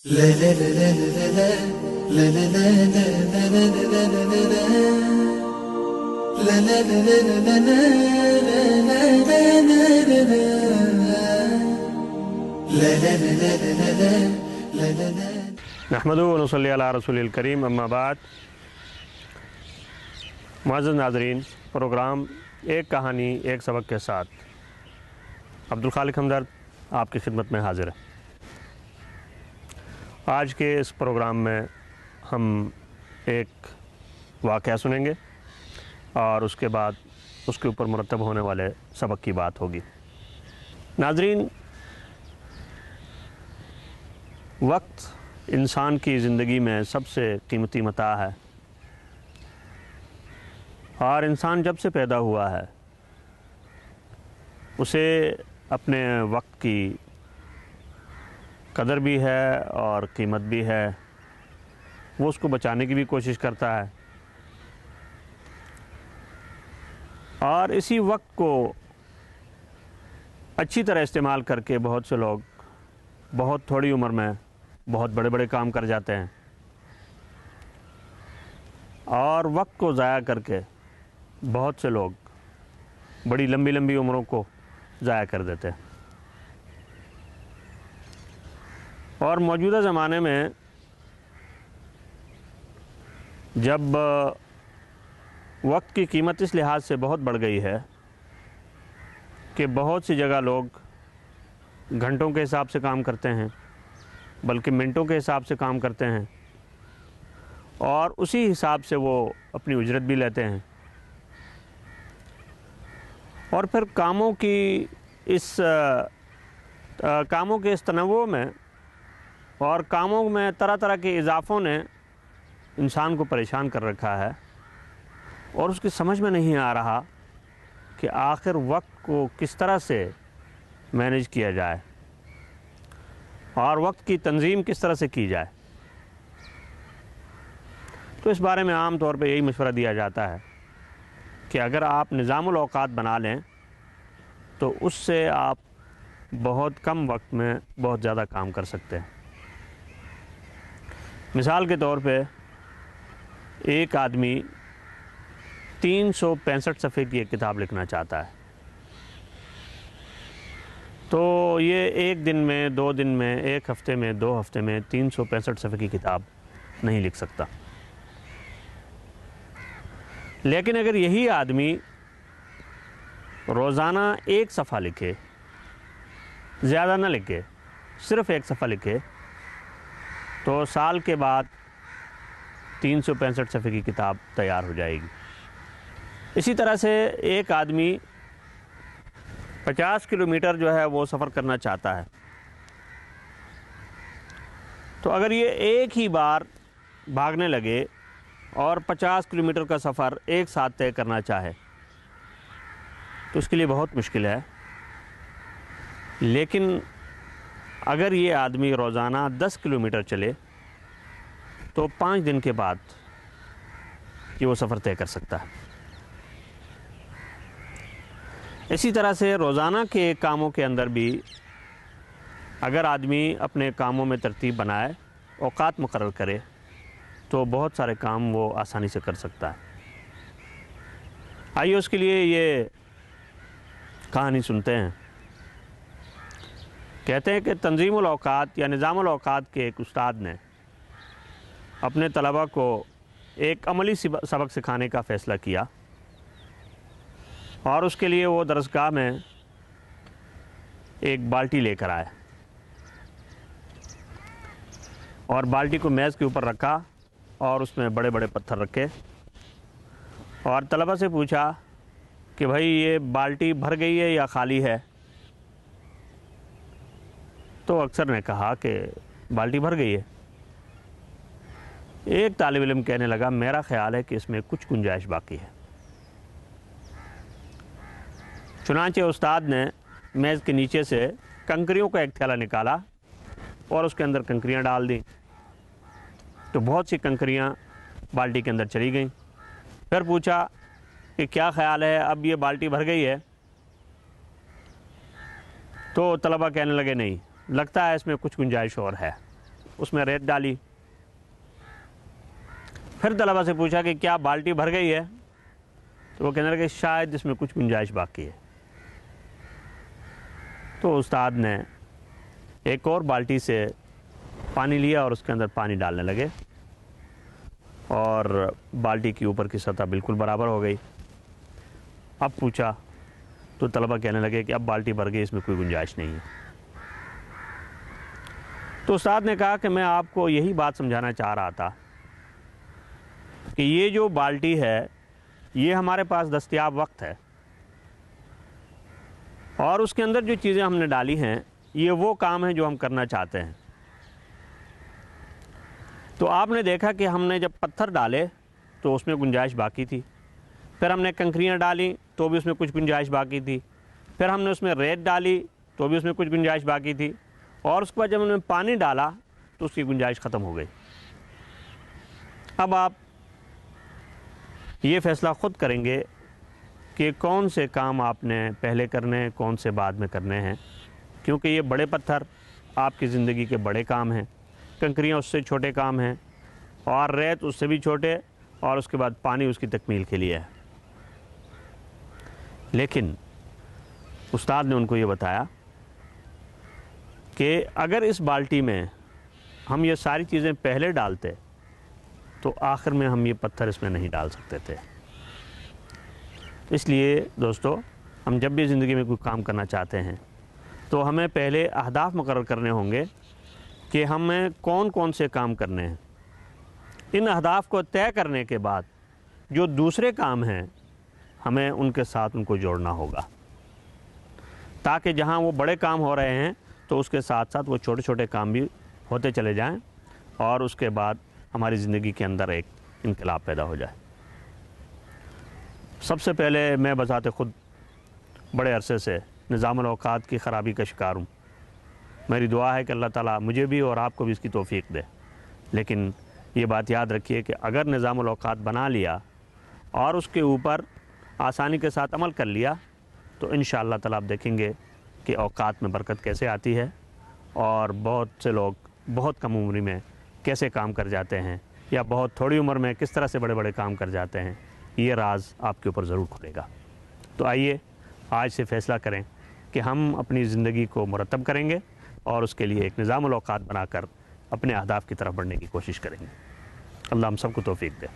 نحمدہ و نصلی علی رسول الکریم، اما بعد۔ معزز ناظرین، پروگرام ایک کہانی ایک سبق کے ساتھ عبدالخالق ہمدرد آپ کی خدمت میں حاضر ہے۔ آج کے اس پروگرام میں ہم ایک واقعہ سنیں گے اور اس کے بعد اس کے اوپر مرتب ہونے والے سبق کی بات ہوگی۔ ناظرین، وقت انسان کی زندگی میں سب سے قیمتی متاع ہے، اور انسان جب سے پیدا ہوا ہے اسے اپنے وقت کی قدر بھی ہے اور قیمت بھی ہے۔ وہ اس کو بچانے کی بھی کوشش کرتا ہے، اور اسی وقت کو اچھی طرح استعمال کر کے بہت سے لوگ بہت تھوڑی عمر میں بہت بڑے بڑے کام کر جاتے ہیں، اور وقت کو ضائع کر کے بہت سے لوگ بڑی لمبی لمبی عمروں کو ضائع کر دیتے ہیں۔ اور موجودہ زمانے میں جب وقت کی قیمت اس لحاظ سے بہت بڑھ گئی ہے کہ بہت سی جگہ لوگ گھنٹوں کے حساب سے کام کرتے ہیں، بلکہ منٹوں کے حساب سے کام کرتے ہیں، اور اسی حساب سے وہ اپنی اجرت بھی لیتے ہیں۔ اور پھر کاموں کے اس تنوع میں اور کاموں میں طرح طرح کے اضافوں نے انسان کو پریشان کر رکھا ہے، اور اس کی سمجھ میں نہیں آ رہا کہ آخر وقت کو کس طرح سے مینیج کیا جائے اور وقت کی تنظیم کس طرح سے کی جائے۔ تو اس بارے میں عام طور پہ یہی مشورہ دیا جاتا ہے کہ اگر آپ نظام الاوقات بنا لیں تو اس سے آپ بہت کم وقت میں بہت زیادہ کام کر سکتے ہیں۔ مثال کے طور پہ ایک آدمی 365 صفحے کی ایک کتاب لکھنا چاہتا ہے، تو یہ ایک دن میں، 2 دن میں، 1 ہفتے میں، 2 ہفتے میں 365 صفحے کی کتاب نہیں لکھ سکتا۔ لیکن اگر یہی آدمی روزانہ 1 صفحہ لکھے، زیادہ نہ لکھے، صرف 1 صفحہ لکھے، تو سال کے بعد 365 صفحے کی کتاب تیار ہو جائے گی۔ اسی طرح سے ایک آدمی 50 کلومیٹر جو ہے وہ سفر کرنا چاہتا ہے، تو اگر یہ ایک ہی بار بھاگنے لگے اور 50 کلومیٹر کا سفر ایک ساتھ طے کرنا چاہے تو اس کے لیے بہت مشکل ہے۔ لیکن اگر یہ آدمی روزانہ 10 کلومیٹر چلے تو 5 دن کے بعد یہ وہ سفر طے کر سکتا ہے۔ اسی طرح سے روزانہ کے کاموں کے اندر بھی اگر آدمی اپنے کاموں میں ترتیب بنائے، اوقات مقرر کرے، تو بہت سارے کام وہ آسانی سے کر سکتا ہے۔ آئیے اس کے لیے یہ کہانی سنتے ہیں۔ کہتے ہیں کہ تنظیم الاوقات یا نظام الاوقات کے ایک استاد نے اپنے طلباء کو ایک عملی سبق سکھانے کا فیصلہ کیا، اور اس کے لیے وہ درسگاہ میں ایک بالٹی لے کر آئے اور بالٹی کو میز کے اوپر رکھا اور اس میں بڑے بڑے پتھر رکھے، اور طلباء سے پوچھا کہ بھائی یہ بالٹی بھر گئی ہے یا خالی ہے؟ تو اکثر نے کہا کہ بالٹی بھر گئی ہے۔ ایک طالب علم کہنے لگا، میرا خیال ہے کہ اس میں کچھ گنجائش باقی ہے۔ چنانچہ استاد نے میز کے نیچے سے کنکریوں کا ایک تھیلا نکالا اور اس کے اندر کنکریاں ڈال دیں، تو بہت سی کنکریاں بالٹی کے اندر چلی گئیں۔ پھر پوچھا کہ کیا خیال ہے، اب یہ بالٹی بھر گئی ہے؟ تو طلباء کہنے لگے نہیں، لگتا ہے اس میں کچھ گنجائش اور ہے۔ اس میں ریت ڈالی. پھر طلبہ سے پوچھا کہ کیا بالٹی بھر گئی ہے؟ تو وہ کہنے لگے شاید اس میں کچھ گنجائش باقی ہے. تو استاد نے ایک اور بالٹی سے پانی لیا اور اس کے اندر پانی ڈالنے لگے اور بالٹی کی اوپر کی سطح بالکل برابر ہو گئی. اب پوچھا تو طلبہ کہنے لگے کہ اب بالٹی بھر گئی، اس میں کوئی گنجائش نہیں ہے. تو استاد نے کہا کہ میں آپ کو یہی بات سمجھانا چاہ رہا تھا کہ یہ جو بالٹی ہے یہ ہمارے پاس دستیاب وقت ہے، اور اس کے اندر جو چیزیں ہم نے ڈالی ہیں یہ وہ کام ہیں جو ہم کرنا چاہتے ہیں. تو آپ نے دیکھا کہ ہم نے جب پتھر ڈالے تو اس میں گنجائش باقی تھی، پھر ہم نے کنکریاں ڈالی تو بھی اس میں کچھ گنجائش باقی تھی، پھر ہم نے اس میں ریت ڈالی تو بھی اس میں کچھ گنجائش باقی تھی، اور اس کے بعد جب ہم نے پانی ڈالا تو اس کی گنجائش ختم ہو گئی. اب آپ یہ فیصلہ خود کریں گے کہ کون سے کام آپ نے پہلے کرنے ہیں، کون سے بعد میں کرنے ہیں، کیونکہ یہ بڑے پتھر آپ کی زندگی کے بڑے کام ہیں، کنکریاں اس سے چھوٹے کام ہیں، اور ریت اس سے بھی چھوٹے، اور اس کے بعد پانی اس کی تکمیل کے لیے ہے. لیکن استاد نے ان کو یہ بتایا کہ اگر اس بالٹی میں ہم یہ ساری چیزیں پہلے ڈالتے تو آخر میں ہم یہ پتھر اس میں نہیں ڈال سکتے تھے. اس لیے دوستو، ہم جب بھی زندگی میں کوئی کام کرنا چاہتے ہیں تو ہمیں پہلے اہداف مقرر کرنے ہوں گے کہ ہمیں کون کون سے کام کرنے ہیں. ان اہداف کو طے کرنے کے بعد جو دوسرے کام ہیں ہمیں ان کے ساتھ ان کو جوڑنا ہوگا، تاکہ جہاں وہ بڑے کام ہو رہے ہیں تو اس کے ساتھ ساتھ وہ چھوٹے چھوٹے کام بھی ہوتے چلے جائیں، اور اس کے بعد ہماری زندگی کے اندر ایک انقلاب پیدا ہو جائے. سب سے پہلے میں بذات خود بڑے عرصے سے نظام الاوقات کی خرابی کا شکار ہوں. میری دعا ہے کہ اللہ تعالیٰ مجھے بھی اور آپ کو بھی اس کی توفیق دے. لیکن یہ بات یاد رکھیے کہ اگر نظام الاوقات بنا لیا اور اس کے اوپر آسانی کے ساتھ عمل کر لیا تو انشاءاللہ تعالیٰ آپ دیکھیں گے کہ اوقات میں برکت کیسے آتی ہے، اور بہت سے لوگ بہت کم عمری میں کیسے کام کر جاتے ہیں، یا بہت تھوڑی عمر میں کس طرح سے بڑے بڑے کام کر جاتے ہیں. یہ راز آپ کے اوپر ضرور کھلے گا. تو آئیے آج سے فیصلہ کریں کہ ہم اپنی زندگی کو مرتب کریں گے اور اس کے لیے ایک نظام الاوقات بنا کر اپنے اہداف کی طرف بڑھنے کی کوشش کریں گے. اللہ ہم سب کو توفیق دے.